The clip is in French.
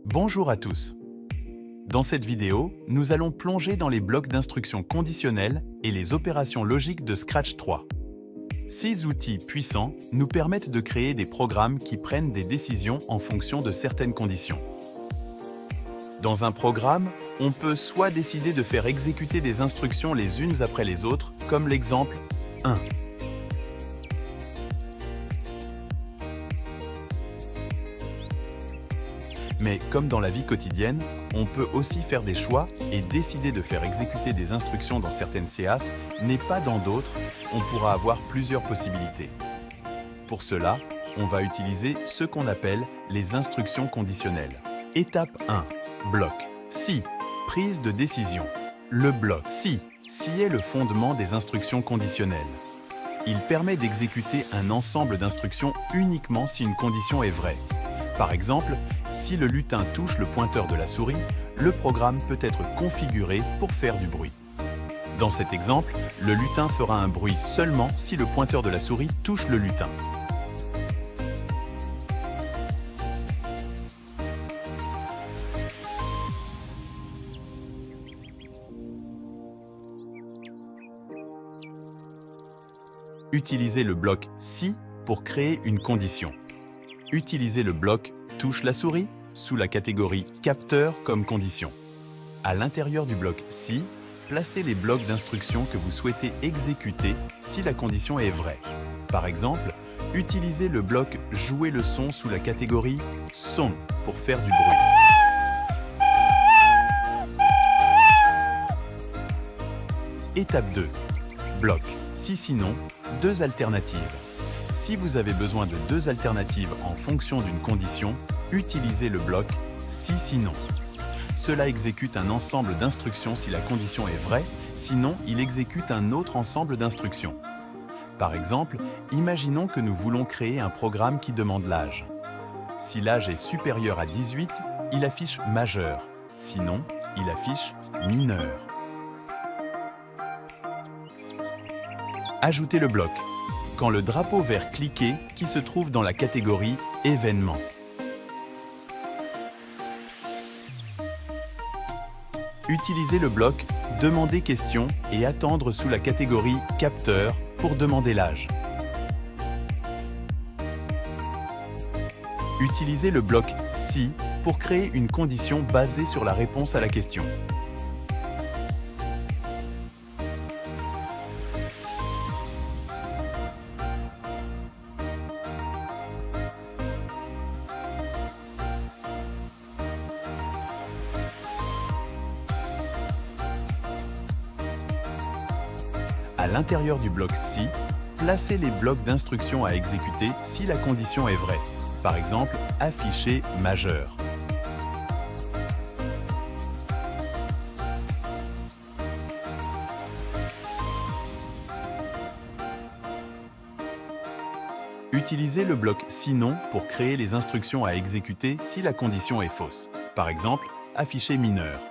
Bonjour à tous. Dans cette vidéo, nous allons plonger dans les blocs d'instructions conditionnelles et les opérations logiques de Scratch 3. Ces outils puissants nous permettent de créer des programmes qui prennent des décisions en fonction de certaines conditions. Dans un programme, on peut soit décider de faire exécuter des instructions les unes après les autres, comme l'exemple 1. Mais comme dans la vie quotidienne, on peut aussi faire des choix et décider de faire exécuter des instructions dans certaines CAs, mais pas dans d'autres, on pourra avoir plusieurs possibilités. Pour cela, on va utiliser ce qu'on appelle les instructions conditionnelles. Étape 1. Bloc. Si. Prise de décision. Le bloc si est le fondement des instructions conditionnelles. Il permet d'exécuter un ensemble d'instructions uniquement si une condition est vraie. Par exemple, si le lutin touche le pointeur de la souris, le programme peut être configuré pour faire du bruit. Dans cet exemple, le lutin fera un bruit seulement si le pointeur de la souris touche le lutin. Utilisez le bloc si pour créer une condition. Utilisez le bloc touche la souris sous la catégorie capteur comme condition. À l'intérieur du bloc si, placez les blocs d'instructions que vous souhaitez exécuter si la condition est vraie. Par exemple, utilisez le bloc jouer le son sous la catégorie son pour faire du bruit. Étape 2. Bloc si sinon, deux alternatives. Si vous avez besoin de deux alternatives en fonction d'une condition, utilisez le bloc si sinon. Cela exécute un ensemble d'instructions si la condition est vraie, sinon il exécute un autre ensemble d'instructions. Par exemple, imaginons que nous voulons créer un programme qui demande l'âge. Si l'âge est supérieur à 18, il affiche majeur, sinon il affiche mineur. Ajoutez le bloc quand le drapeau vert cliqué qui se trouve dans la catégorie événements. Utilisez le bloc demander question et attendre sous la catégorie capteur pour demander l'âge. Utilisez le bloc si pour créer une condition basée sur la réponse à la question. À l'intérieur du bloc si, placez les blocs d'instructions à exécuter si la condition est vraie. Par exemple, afficher majeur. Utilisez le bloc sinon pour créer les instructions à exécuter si la condition est fausse. Par exemple, afficher mineur.